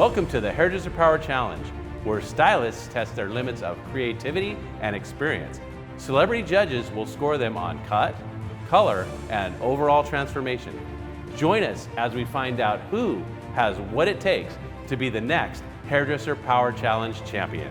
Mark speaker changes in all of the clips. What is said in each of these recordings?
Speaker 1: Welcome to the Hairdresser Power Challenge, where stylists test their limits of creativity and experience. Celebrity judges will score them on cut, color, and overall transformation. Join us as we find out who has what it takes to be the next Hairdresser Power Challenge champion.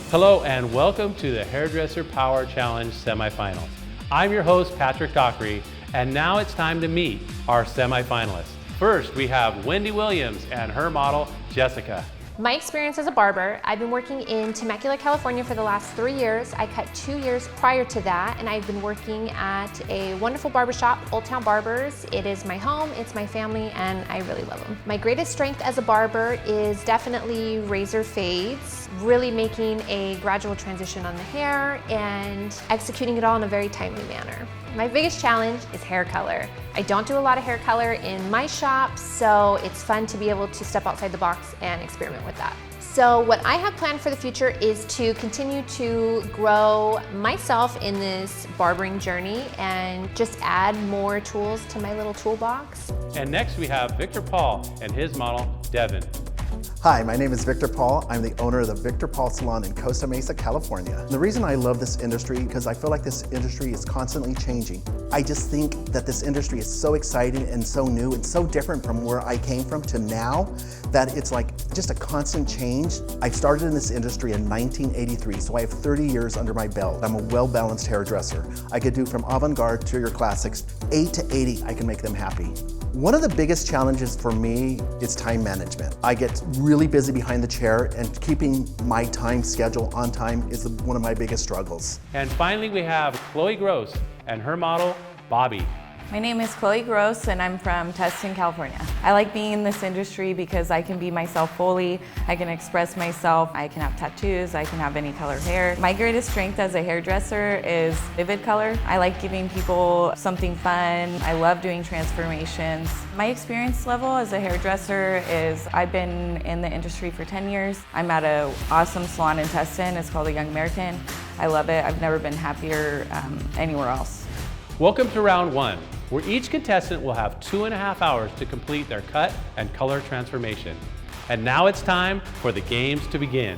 Speaker 1: Hello and welcome to the Hairdresser Power Challenge Semi-Finals. I'm your host, Patrick Dockery, and now it's time to meet our semi-finalists. First, we have Wendi Williams and her model, Jessica.
Speaker 2: My experience as a barber, I've been working in Temecula, California for the last 3 years. I cut 2 years prior to that, and I've been working at a wonderful barbershop, Old Town Barbers. It is my home, it's my family, and I really love them. My greatest strength as a barber is definitely razor fades, really making a gradual transition on the hair and executing it all in a very timely manner. My biggest challenge is hair color. I don't do a lot of hair color in my shop, so it's fun to be able to step outside the box and experiment with that. So what I have planned for the future is to continue to grow myself in this barbering journey and just add more tools to my little toolbox.
Speaker 1: And next we have Victor Paul and his model, Devin.
Speaker 3: Hi, my name is Victor Paul. I'm the owner of the Victor Paul Salon in Costa Mesa, California. The reason I love this industry because I feel like this industry is constantly changing. I just think that this industry is so exciting and so new and so different from where I came from to now that it's like just a constant change. I started in this industry in 1983, so I have 30 years under my belt. I'm a well-balanced hairdresser. I could do from avant-garde to your classics. 8 to 80, I can make them happy. One of the biggest challenges for me is time management. I get really busy behind the chair, and keeping my time schedule on time is one of my biggest struggles.
Speaker 1: And finally we have Chloe Gross and her model, Bobby.
Speaker 4: My name is Chloe Gross and I'm from Tustin, California. I like being in this industry because I can be myself fully, I can express myself, I can have tattoos, I can have any color hair. My greatest strength as a hairdresser is vivid color. I like giving people something fun. I love doing transformations. My experience level as a hairdresser is I've been in the industry for 10 years. I'm at an awesome salon in Tustin. It's called the Young American. I love it. I've never been happier anywhere else.
Speaker 1: Welcome to round one, where each contestant will have 2.5 hours to complete their cut and color transformation. And now it's time for the games to begin.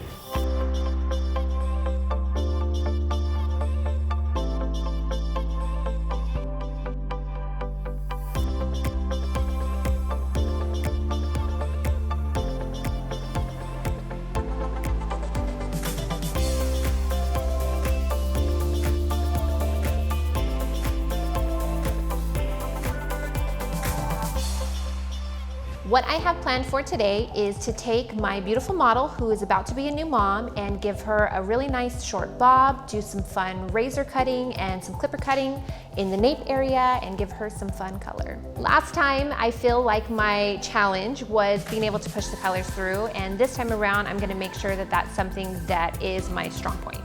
Speaker 2: What I have planned for today is to take my beautiful model who is about to be a new mom and give her a really nice short bob, do some fun razor cutting and some clipper cutting in the nape area and give her some fun color. Last time I feel like my challenge was being able to push the colors through, and this time around I'm going to make sure that that's something that is my strong point.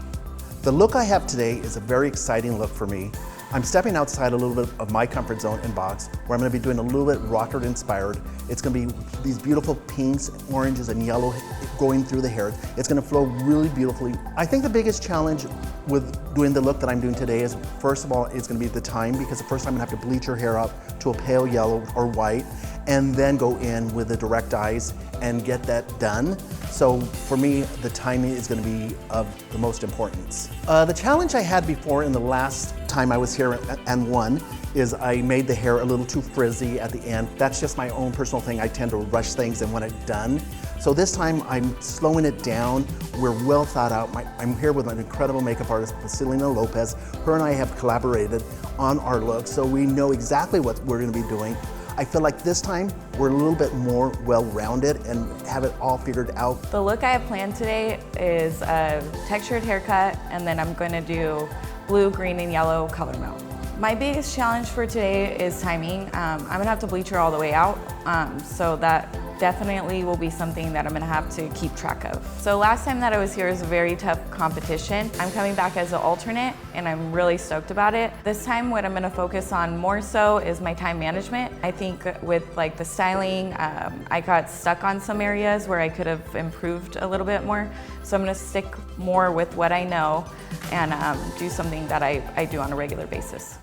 Speaker 3: The look I have today is a very exciting look for me. I'm stepping outside a little bit of my comfort zone and box, where I'm going to be doing a little bit rocker inspired. It's going to be these beautiful pinks, oranges, and yellow going through the hair. It's going to flow really beautifully. I think the biggest challenge with doing the look that I'm doing today is, first of all, it's going to be the time, because the first time I'm going to have to bleach your hair up to a pale yellow or white, and then go in with the direct dyes and get that done. So for me, the timing is going to be of the most importance. The challenge I had before in the last time I was here and won is I made the hair a little too frizzy at the end. That's just my own personal thing. I tend to rush things and want it done. So this time I'm slowing it down. We're well thought out. I'm here with an incredible makeup artist, Vasilina Lopez. Her and I have collaborated on our look, so we know exactly what we're going to be doing. I feel like this time we're a little bit more well-rounded and have it all figured out.
Speaker 4: The look I have planned today is a textured haircut, and then I'm going to do blue, green, and yellow color melt. My biggest challenge for today is timing. I'm going to have to bleach her all the way out, so that definitely will be something that I'm gonna have to keep track of. So last time that I was here was a very tough competition. I'm coming back as an alternate and I'm really stoked about it. This time what I'm gonna focus on more so is my time management. I think with like the styling, I got stuck on some areas where I could have improved a little bit more. So I'm gonna stick more with what I know and do something that I do on a regular basis.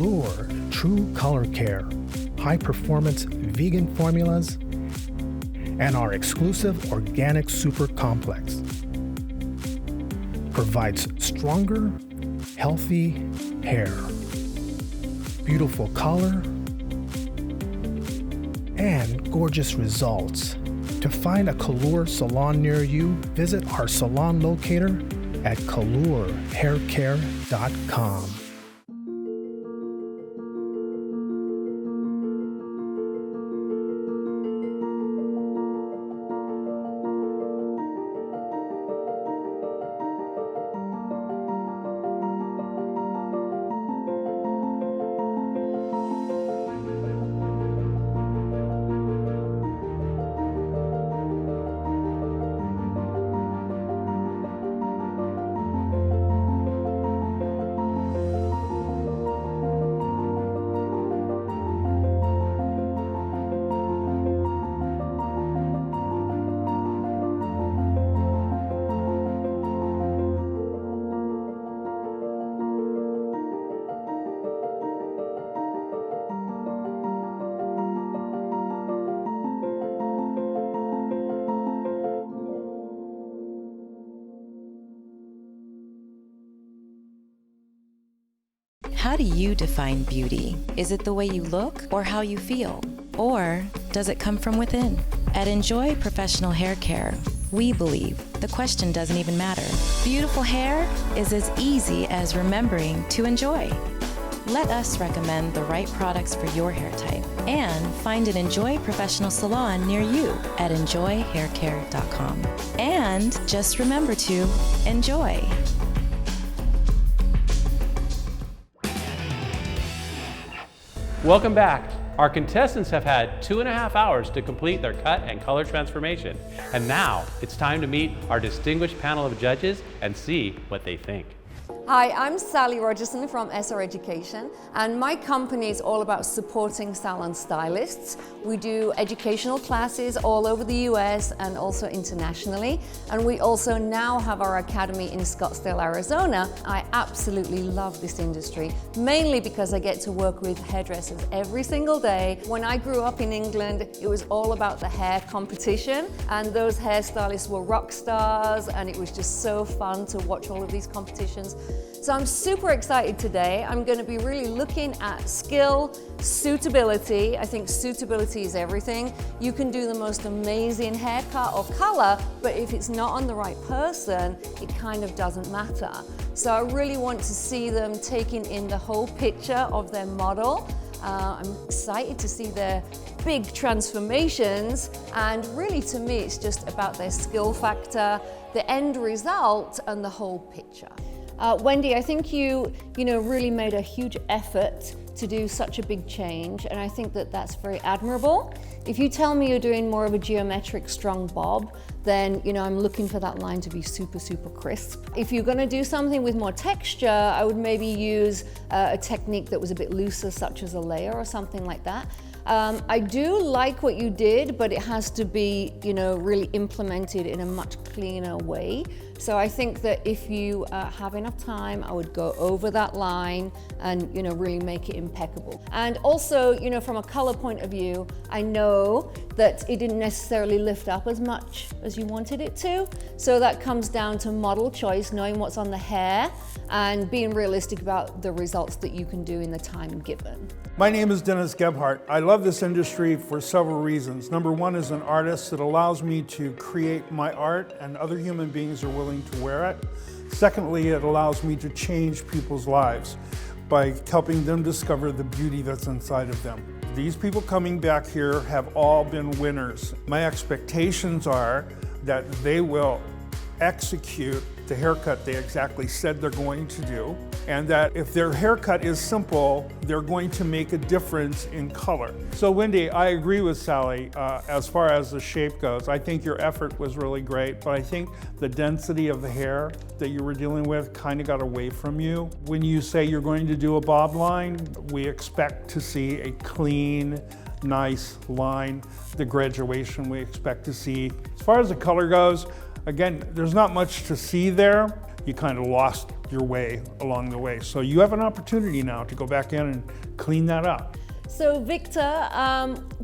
Speaker 5: Kalure True Color Care, high-performance vegan formulas, and our exclusive organic super complex. Provides stronger, healthy hair, beautiful color, and gorgeous results. To find a Kalure salon near you, visit our salon locator at kalurehaircare.com.
Speaker 6: How do you define beauty? Is it the way you look or how you feel? Or does it come from within? At Enjoy Professional Hair Care, we believe the question doesn't even matter. Beautiful hair is as easy as remembering to enjoy. Let us recommend the right products for your hair type and find an Enjoy Professional salon near you at enjoyhaircare.com. And just remember to enjoy.
Speaker 1: Welcome back. Our contestants have had 2.5 hours to complete their cut and color transformation. And now it's time to meet our distinguished panel of judges and see what they think.
Speaker 7: Hi, I'm Sally Rogerson from SR Education, and my company is all about supporting salon stylists. We do educational classes all over the US and also internationally, and we also now have our academy in Scottsdale, Arizona. I absolutely love this industry, mainly because I get to work with hairdressers every single day. When I grew up in England, it was all about the hair competition, and those hairstylists were rock stars, and it was just so fun to watch all of these competitions. So I'm super excited today. I'm going to be really looking at skill, suitability. I think suitability is everything. You can do the most amazing haircut or color, but if it's not on the right person, it kind of doesn't matter. So I really want to see them taking in the whole picture of their model. I'm excited to see their big transformations, and really to me it's just about their skill factor, the end result, and the whole picture. Wendi, I think you really made a huge effort to do such a big change, and I think that that's very admirable. If you tell me you're doing more of a geometric strong bob, then I'm looking for that line to be super, super crisp. If you're gonna do something with more texture, I would maybe use a technique that was a bit looser, such as a layer or something like that. I do like what you did, but it has to be, really implemented in a much cleaner way. So I think that if you have enough time, I would go over that line and, really make it impeccable. And also, from a color point of view, I know that it didn't necessarily lift up as much as you wanted it to. So that comes down to model choice, knowing what's on the hair and being realistic about the results that you can do in the time given.
Speaker 8: My name is Gebhart. I love this industry for several reasons. Number one, as an artist, it allows me to create my art and other human beings are willing to wear it. Secondly, it allows me to change people's lives by helping them discover the beauty that's inside of them. These people coming back here have all been winners. My expectations are that they will execute the haircut they exactly said they're going to do, and that if their haircut is simple, they're going to make a difference in color. So Wendi, I agree with Sally as far as the shape goes. I think your effort was really great, but I think the density of the hair that you were dealing with kind of got away from you. When you say you're going to do a bob line, we expect to see a clean, nice line. The graduation we expect to see. As far as the color goes, again, there's not much to see there. you kind of lost your way along the way. So you have an opportunity now to go back in and clean that up.
Speaker 7: So Victor,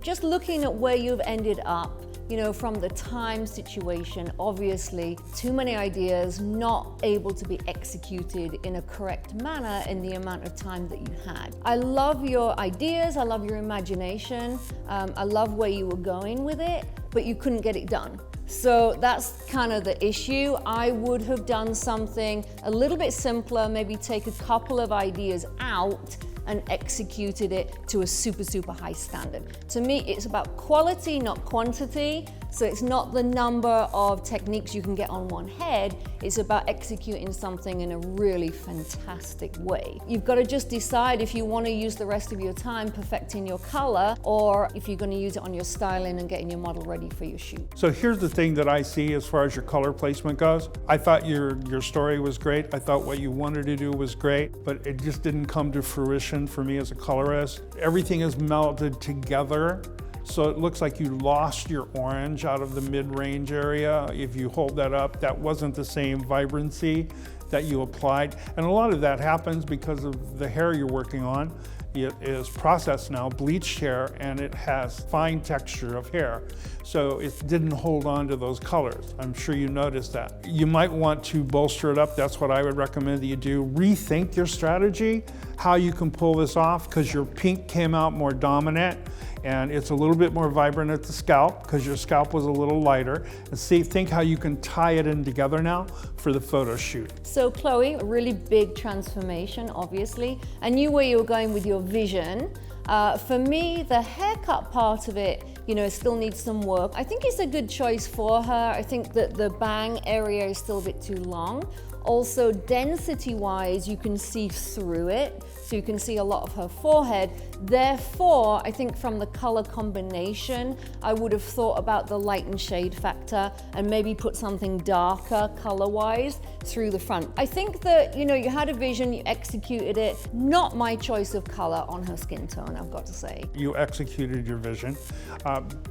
Speaker 7: just looking at where you've ended up, you know, from the time situation, obviously too many ideas not able to be executed in a correct manner in the amount of time that you had. I love your ideas, I love your imagination, I love where you were going with it, but you couldn't get it done. So that's kind of the issue. I would have done something a little bit simpler, maybe take a couple of ideas out and executed it to a super, super high standard. To me, it's about quality, not quantity. So it's not the number of techniques you can get on one head, it's about executing something in a really fantastic way. You've got to just decide if you want to use the rest of your time perfecting your color, or if you're going to use it on your styling and getting your model ready for your shoot.
Speaker 8: So here's the thing that I see as far as your color placement goes. I thought your story was great. I thought what you wanted to do was great, but it just didn't come to fruition for me as a colorist. Everything is melded together. So it looks like you lost your orange out of the mid-range area. If you hold that up, that wasn't the same vibrancy that you applied. And a lot of that happens because of the hair you're working on. It is processed now, bleached hair, and it has fine texture of hair. So it didn't hold on to those colors. I'm sure you noticed that. You might want to bolster it up. That's what I would recommend that you do. Rethink your strategy, how you can pull this off, because your pink came out more dominant and it's a little bit more vibrant at the scalp because your scalp was a little lighter. And think how you can tie it in together now for the photo shoot.
Speaker 7: So Chloe, a really big transformation, obviously. I knew where you were going with your vision. For me, the haircut part of it, you know, still needs some work. I think it's a good choice for her. I think that the bang area is still a bit too long. Also, density-wise, you can see through it, so you can see a lot of her forehead. Therefore, I think from the color combination, I would have thought about the light and shade factor and maybe put something darker color-wise through the front. I think that, you know, you had a vision, you executed it. Not my choice of color on her skin tone, I've got to say.
Speaker 8: You executed your vision.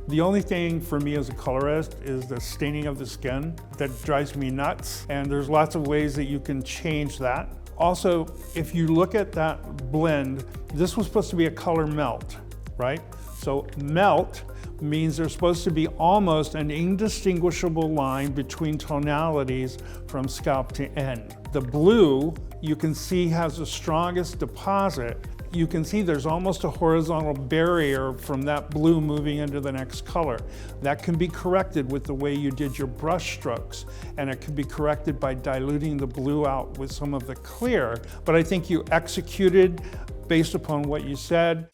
Speaker 8: The only thing for me as a colorist is the staining of the skin that drives me nuts, and there's lots of ways that you can change that. Also, if you look at that blend, this was supposed to be a color melt, right? So melt means there's supposed to be almost an indistinguishable line between tonalities from scalp to end. The blue, you can see, has the strongest deposit. You can see there's almost a horizontal barrier from that blue moving into the next color. That can be corrected with the way you did your brush strokes, and it can be corrected by diluting the blue out with some of the clear. But I think you executed based upon what you said.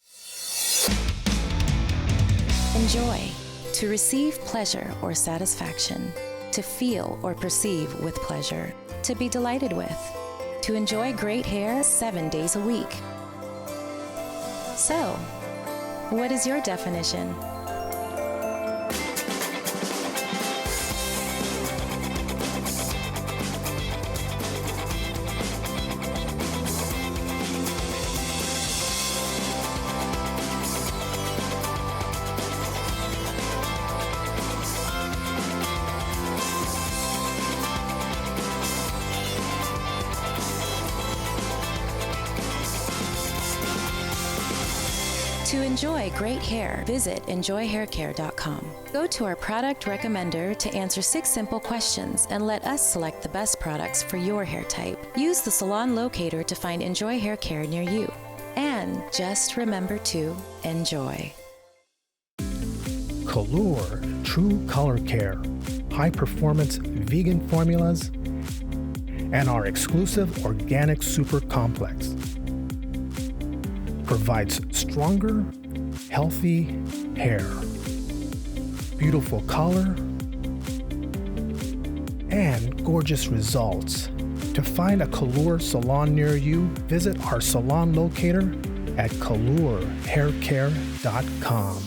Speaker 6: Enjoy. To receive pleasure or satisfaction. To feel or perceive with pleasure. To be delighted with. To enjoy great hair 7 days a week. So, what is your definition? To enjoy great hair, visit enjoyhaircare.com. Go to our product recommender to answer 6 simple questions and let us select the best products for your hair type. Use the salon locator to find Enjoy Hair Care near you. And just remember to enjoy.
Speaker 5: Color True Color Care, high performance vegan formulas, and our exclusive organic super complex provides stronger, healthy hair, beautiful color, and gorgeous results. To find a Color salon near you, visit our salon locator at colorhaircare.com.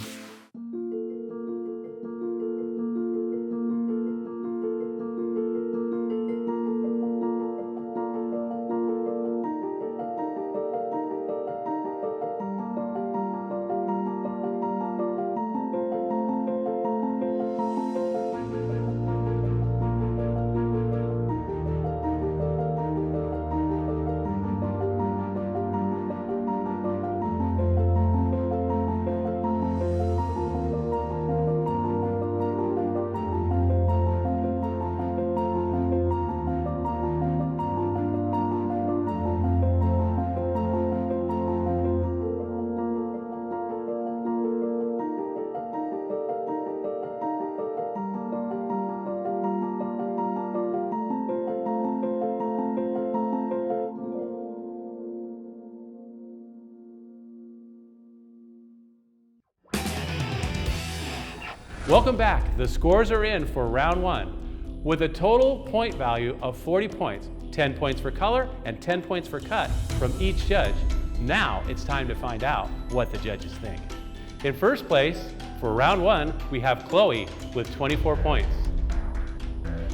Speaker 1: Welcome back. The scores are in for round 1 with a total point value of 40 points, 10 points for color and 10 points for cut from each judge. Now it's time to find out what the judges think. In first place, for round 1, we have Chloe with 24 points.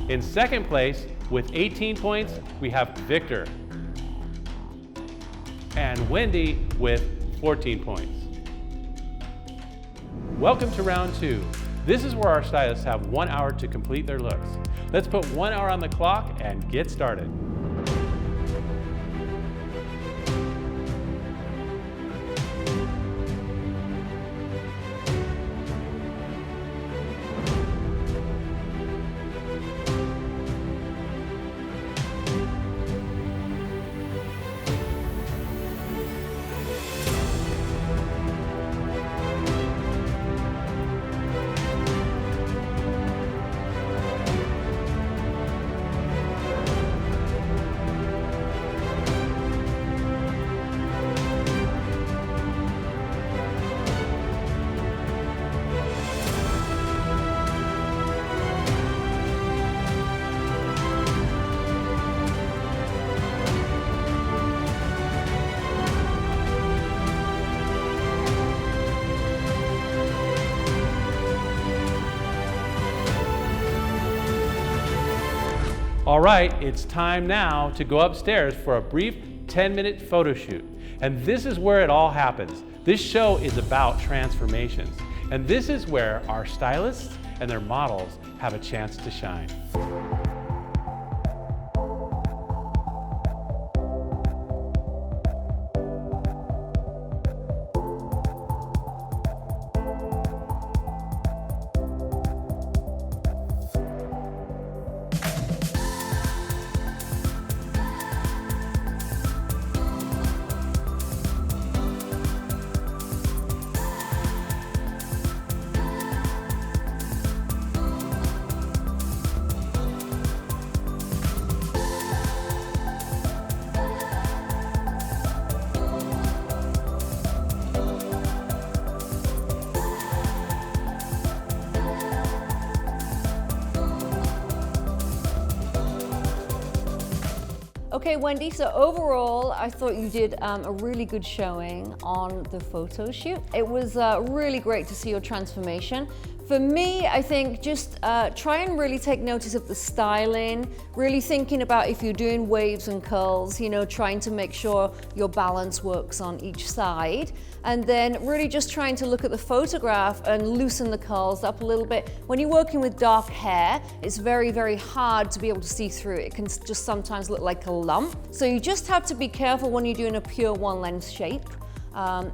Speaker 1: In second place, with 18 points, we have Victor. And Wendi with 14 points. Welcome to round 2. This is where our stylists have 1 hour to complete their looks. Let's put 1 hour on the clock and get started. All right, it's time now to go upstairs for a brief 10-minute photo shoot. And this is where it all happens. This show is about transformations. And this is where our stylists and their models have a chance to shine.
Speaker 7: Okay, Wendi, so overall, I thought you did a really good showing on the photo shoot. It was really great to see your transformation. For me, I think just try and really take notice of the styling, really thinking about if you're doing waves and curls, you know, trying to make sure your balance works on each side. And then really just trying to look at the photograph and loosen the curls up a little bit. When you're working with dark hair, it's very, very hard to be able to see through it. It can just sometimes look like a lump. So you just have to be careful when you're doing a pure one length shape.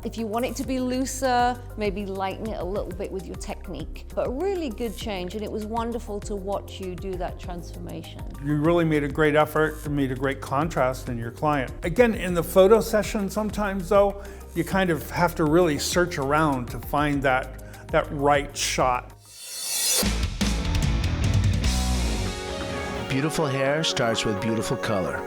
Speaker 7: If you want it to be looser, maybe lighten it a little bit with your technique. But a really good change, and it was wonderful to watch you do that transformation.
Speaker 8: You really made a great effort and made a great contrast in your client. Again, in the photo session sometimes though, you kind of have to really search around to find that right shot.
Speaker 9: Beautiful hair starts with beautiful color.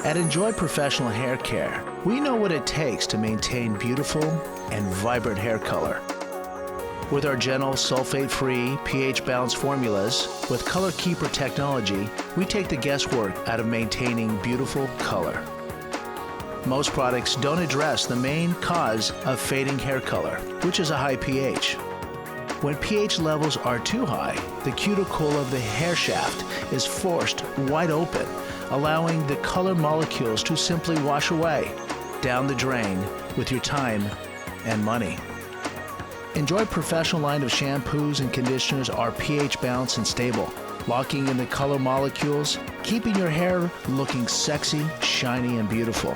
Speaker 9: At Enjoy Professional Hair Care, we know what it takes to maintain beautiful and vibrant hair color. With our gentle, sulfate-free, pH-balanced formulas with Color Keeper technology, we take the guesswork out of maintaining beautiful color. Most products don't address the main cause of fading hair color, which is a high pH. When pH levels are too high, the cuticle of the hair shaft is forced wide open, allowing the color molecules to simply wash away down the drain with your time and money. Enjoy Professional line of shampoos and conditioners are pH balanced and stable, locking in the color molecules, keeping your hair looking sexy, shiny, and beautiful.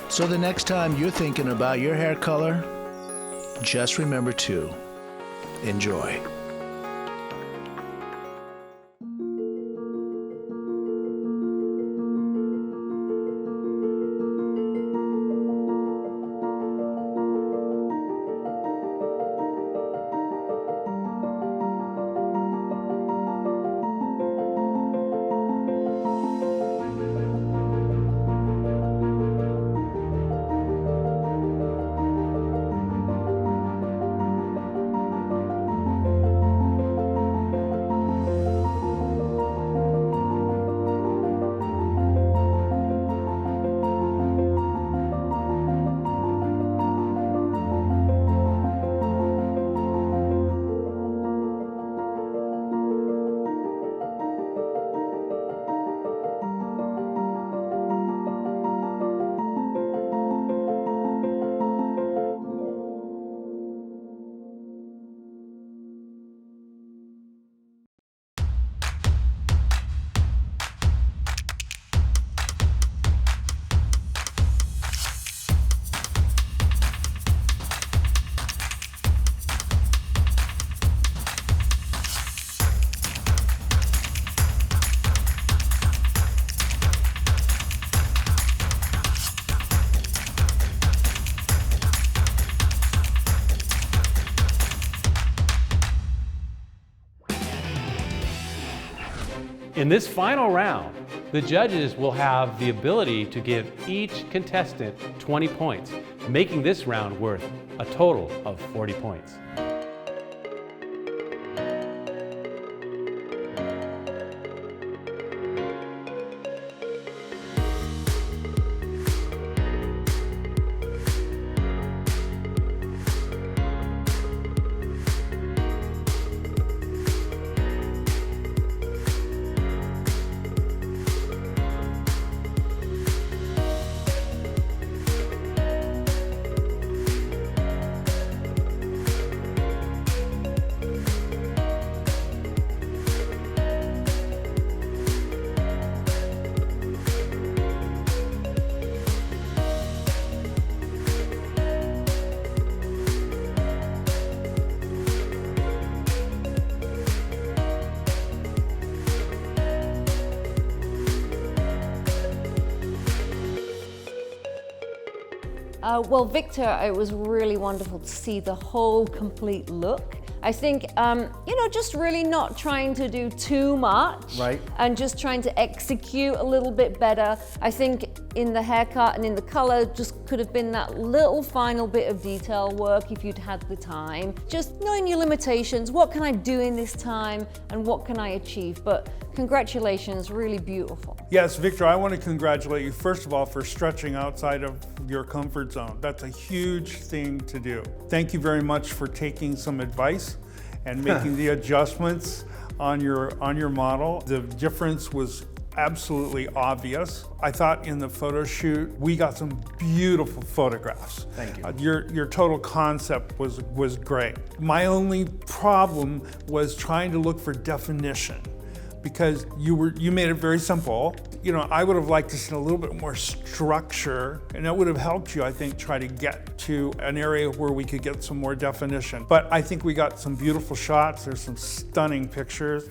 Speaker 9: So the next time you're thinking about your hair color, just remember to enjoy.
Speaker 1: In this final round, the judges will have the ability to give each contestant 20 points, making this round worth a total of 40 points.
Speaker 7: Well, Victor, it was really wonderful to see the whole complete look. I think, just really not trying to do too much,
Speaker 3: right,
Speaker 7: and just trying to execute a little bit better. I think in the haircut and in the color just could have been that little final bit of detail work if you'd had the time. Just knowing your limitations, what can I do in this time and what can I achieve? But congratulations, really beautiful.
Speaker 8: Yes, Victor, I want to congratulate you, first of all, for stretching outside of your comfort zone. That's a huge thing to do. Thank you very much for taking some advice and making the adjustments on your model. The difference was absolutely obvious. I thought in the photo shoot, we got some beautiful photographs.
Speaker 3: Thank you.
Speaker 8: Your total concept was great. My only problem was trying to look for definition, because you made it very simple. I would have liked to see a little bit more structure, and that would have helped you, I think, try to get to an area where we could get some more definition. But I think we got some beautiful shots. There's some stunning pictures.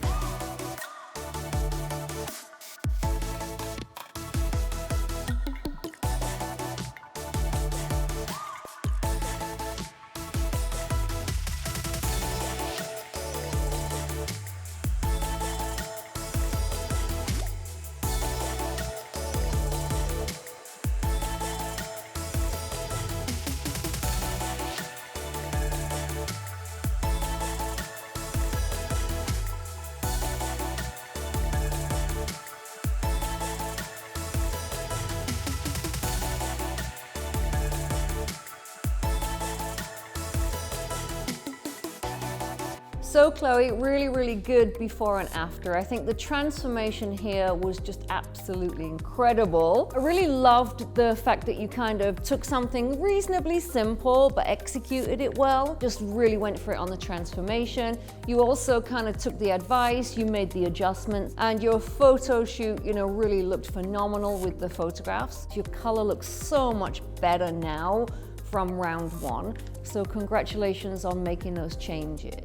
Speaker 7: So Chloe, really, really good before and after. I think the transformation here was just absolutely incredible. I really loved the fact that you kind of took something reasonably simple but executed it well. Just really went for it on the transformation. You also kind of took the advice, you made the adjustments, and your photo shoot, really looked phenomenal with the photographs. Your color looks so much better now from round one. So congratulations on making those changes.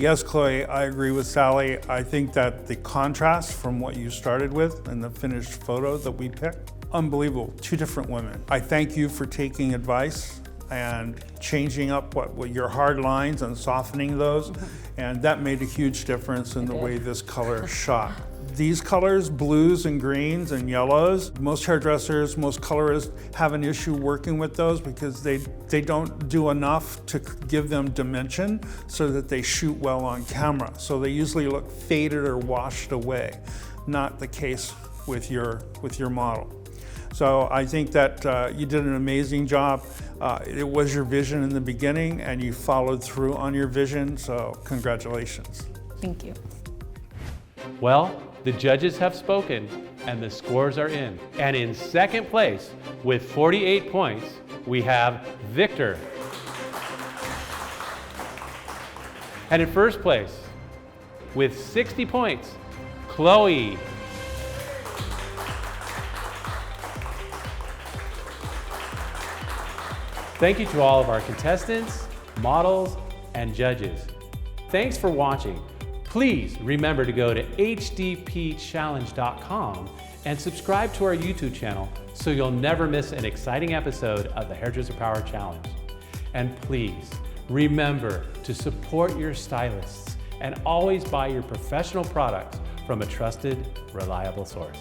Speaker 8: Yes, Chloe, I agree with Sally. I think that the contrast from what you started with and the finished photo that we picked, unbelievable. Two different women. I thank you for taking advice and changing up what your hard lines and softening those, and that made a huge difference in the way this color shot. These colors, blues and greens and yellows, most hairdressers, most colorists have an issue working with those because they don't do enough to give them dimension so that they shoot well on camera. So they usually look faded or washed away. Not the case with your model. So I think that you did an amazing job. It was your vision in the beginning and you followed through on your vision, so congratulations.
Speaker 4: Thank you.
Speaker 1: Well, the judges have spoken and the scores are in. And in second place with 48 points, we have Victor. And in first place with 60 points, Chloe. Thank you to all of our contestants, models, and judges. Thanks for watching. Please remember to go to hdpchallenge.com and subscribe to our YouTube channel so you'll never miss an exciting episode of the Hairdresser Power Challenge. And please remember to support your stylists and always buy your professional products from a trusted, reliable source.